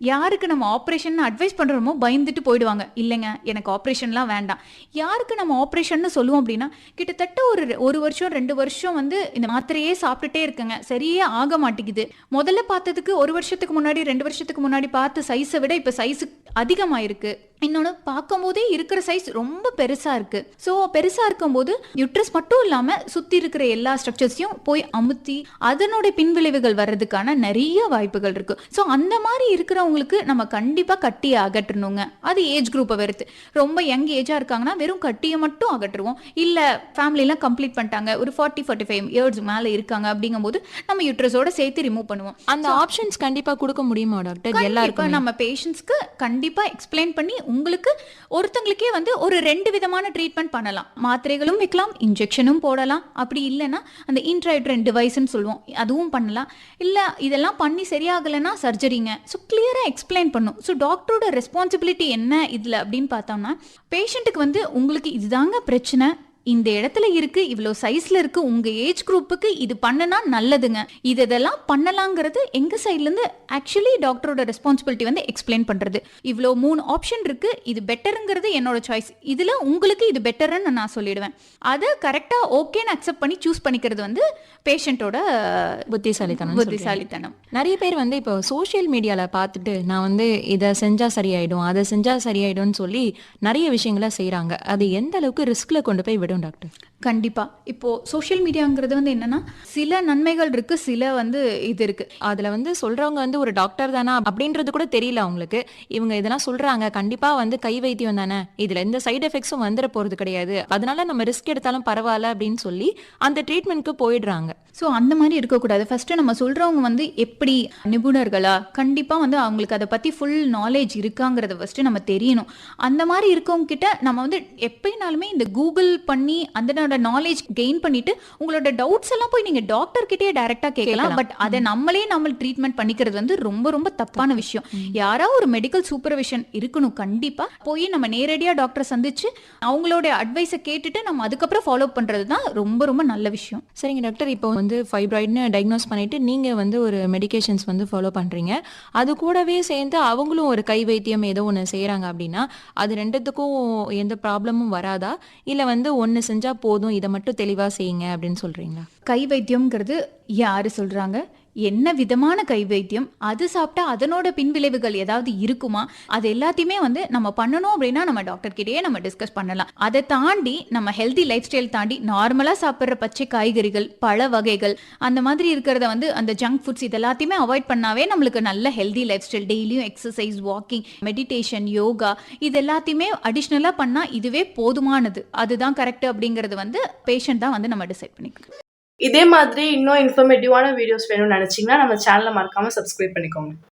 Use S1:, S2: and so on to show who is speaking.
S1: யாருக்கு நம்ம operation advice பண்றோமோ பயந்துட்டு போயிடுவாங்க. இல்லைங்க எனக்கு ஆப்ரேஷன்லாம் வேண்டாம். யாருக்கு நம்ம ஆப்ரேஷன் சொல்லுவோம் அப்படின்னா, கிட்டத்தட்ட ஒரு வருஷம் 2 வருஷம் வந்து இந்த மாத்திரையே சாப்பிட்டுட்டே இருக்கங்க. சரியே ஆக மாட்டேங்குது. முதல்ல பார்த்ததுக்கு 1 வருஷத்துக்கு முன்னாடி 2 வருஷத்துக்கு முன்னாடி பார்த்த சைஸை விட இப்ப சைஸ் அதிகமாயிருக்கு. இன்னொன்று பார்க்கும்போதே இருக்கிற சைஸ் ரொம்ப பெருசா இருக்கு. ஸோ பெருசா இருக்கும்போது யுட்ரஸ் மட்டும் இல்லாம சுத்தி இருக்கிற எல்லா ஸ்ட்ரக்சர்ஸையும் போய் அமுத்தி அதனுடைய பின்விளைவுகள் வர்றதுக்கான நிறைய வாய்ப்புகள் இருக்கு. ஸோ அந்த மாதிரி இருக்கிறவங்களுக்கு நம்ம கண்டிப்பா கட்டியை அகற்றணுங்க. அது ஏஜ் குரூப்பை வெறுத்து ரொம்ப யங் ஏஜா இருக்காங்கன்னா வெறும் கட்டியை மட்டும் அகற்றுவோம். இல்ல ஃபேமிலிலாம் கம்ப்ளீட் பண்ணிட்டாங்க, ஒரு 40-45 இயர்ஸ் மேல இருக்காங்க அப்படிங்கும்போது நம்ம யுட்ரஸோட சேர்த்து ரிமூவ் பண்ணுவோம்.
S2: அந்த ஆப்ஷன்ஸ் கண்டிப்பா கொடுக்க முடியுமா டாக்டர்?
S1: கண்டிப்பா
S2: எல்லாருக்கும்
S1: நம்ம பேஷண்ட்ஸ்க்கு கண்டிப்பா எக்ஸ்பிளைன் பண்ணி உங்களுக்கு ஒருத்தங்களுக்கே வந்து ஒரு 2 விதமான ட்ரீட்மெண்ட் பண்ணலாம். மாத்திரைகளும் வைக்கலாம், இன்ஜெக்ஷனும் போடலாம். அப்படி இல்லைன்னா அந்த இன்ட்ராயூட்ரன் டிவைஸ்ன்னு சொல்லுவோம், அதுவும் பண்ணலாம். இல்லை இதெல்லாம் பண்ணி சரியாகலைன்னா சர்ஜரிங்க. ஸோ கிளியராக எக்ஸ்பிளைன் பண்ணும். ஸோ டாக்டரோட ரெஸ்பான்சிபிலிட்டி என்ன இதில் அப்படின்னு பார்த்தோம்னா, பேஷண்ட்டுக்கு வந்து உங்களுக்கு இதுதாங்க பிரச்சனை, இந்த இடத்துல இருக்கு, இவ்வளோ சைஸ்ல இருக்கு, உங்க ஏஜ் குரூப்புக்கு இது பண்ணனா நல்லதுங்க, இதெல்லாம் பண்ணலாங்கிறது எங்க சைட்ல இருந்து ஆக்சுவலி டாக்டரோட ரெஸ்பான்சிபிலிட்டி வந்து எக்ஸ்பிளைன் பண்றது. இவ்வளோ 3 ஆப்ஷன் இருக்கு, இது பெட்டருங்கிறது என்னோட சாய்ஸ், இதுல உங்களுக்கு இது பெட்டர்ன்னு நான் சொல்லிடுவேன். அதை கரெக்டா ஓகேன்னு அக்செப்ட் பண்ணி சூஸ் பண்ணிக்கிறது வந்து பேஷண்டோட புத்திசாலித்தனம்.
S2: நிறைய பேர் வந்து இப்போ சோஷியல் மீடியால பார்த்துட்டு நான் வந்து இதை செஞ்சா சரியாயிடும், அதை செஞ்சா சரியாயிடும்னு சொல்லி நிறைய விஷயங்களை செய்யறாங்க. அது எந்த அளவுக்கு ரிஸ்க்ல கொண்டு போய் விடும் டாக்டர்?
S1: கண்டிப்பா இப்போ சோஷியல் மீடியாங்கிறது வந்து என்னன்னா சில நன்மைகள் இருக்கு, சில வந்து இது இருக்கு.
S2: அதுல வந்து சொல்றவங்க வந்து ஒரு டாக்டர் தானா அப்படின்றது கூட தெரியல அவங்களுக்கு. இவங்க இதெல்லாம் சொல்றாங்க, கண்டிப்பா வந்து கை வைத்தியம் தானே, இதுல எந்த சைடு எஃபெக்ட்ஸும் வந்துட போறது கிடையாது, அதனால நம்ம ரிஸ்க் எடுத்தாலும் பரவாயில்ல அப்படின்னு சொல்லி அந்த ட்ரீட்மெண்ட்க்கு போயிடுறாங்க.
S1: ஸோ அந்த மாதிரி இருக்கக்கூடாது. ஃபர்ஸ்ட் நம்ம சொல்றவங்க வந்து எப்படி நிபுணர்களா, கண்டிப்பா வந்து அவங்களுக்கு அதை பத்தி ஃபுல் நாலேஜ் இருக்காங்கிறத ஃபர்ஸ்ட் நம்ம தெரியணும். அந்த மாதிரி இருக்கவங்க கிட்ட நம்ம வந்து எப்பயினாலுமே இந்த கூகுள் பண்ணி அதனோட நாலேஜ் கெயின் பண்ணிட்டு உங்களோட டவுட்ஸ் எல்லாம் போய் நீங்க டாக்டர் கிட்டே டைரக்டா கேட்கலாம். பட் அதை நம்மளே நம்ம ட்ரீட்மெண்ட் பண்ணிக்கிறது வந்து ரொம்ப ரொம்ப தப்பான விஷயம். யாராவது ஒரு மெடிக்கல் சூப்பர்விஷன் இருக்கணும். கண்டிப்பா போய் நம்ம நேரடியா டாக்டரை சந்திச்சு அவங்களோட அட்வைஸை கேட்டுட்டு நம்ம அதுக்கப்புறம் ஃபாலோ பண்றது தான் ரொம்ப ரொம்ப நல்ல விஷயம்.
S2: சரிங்க டாக்டர், இப்போ வந்து ஃபைப்ராய்டுன்னு டயக்னோஸ் பண்ணிட்டு நீங்க வந்து ஒரு மெடிகேஷன்ஸ் வந்து ஃபாலோ பண்றீங்க, அது கூடவே சேர்ந்து அவங்களும் ஒரு கை வைத்தியம் ஏதோ ஒன்று செய்யறாங்க அப்படின்னா அது ரெண்டுத்துக்கும் எந்த ப்ராப்ளமும் வராதா, இல்ல வந்து ஒன்று செஞ்சா போதும் இதை மட்டும் தெளிவா செய்யுங்க அப்படின்னு சொல்றீங்களா?
S1: கை வைத்தியம்ங்கிறது யாரு சொல்றாங்க, என்ன விதமான கை வைத்தியம், அது சாப்பிட்டா அதனோட பின்விளைவுகள் ஏதாவது இருக்குமா, அது எல்லாத்தையுமே வந்து நம்ம பண்ணணும் அப்படின்னா நம்ம டாக்டர் கிட்டேயே நம்ம டிஸ்கஸ் பண்ணலாம். அதை தாண்டி நம்ம ஹெல்தி லைஃப் ஸ்டைல் தாண்டி நார்மலா சாப்பிட்ற பச்சை காய்கறிகள், பழ வகைகள், அந்த மாதிரி இருக்கிறத வந்து அந்த ஜங்க் ஃபுட்ஸ் இது எல்லாத்தையுமே அவாய்ட் பண்ணாவே நம்மளுக்கு நல்ல ஹெல்தி லைஃப் ஸ்டைல், டெய்லியும் எக்ஸசைஸ், வாக்கிங், மெடிடேஷன், யோகா இது எல்லாத்தையுமே அடிஷ்னலா பண்ணா இதுவே போதுமானது. அதுதான் கரெக்ட் அப்படிங்கிறது வந்து பேஷண்ட் தான் வந்து நம்ம டிசைட் பண்ணிக்கணும்.
S3: இதே மாதிரி இன்னும் இன்ஃபர்மேட்டிவான வீடியோஸ் வேணும்னு நினைச்சீங்கன்னா நம்ம சேனலை மறக்காம சப்ஸ்கிரைப் பண்ணிக்கோங்க.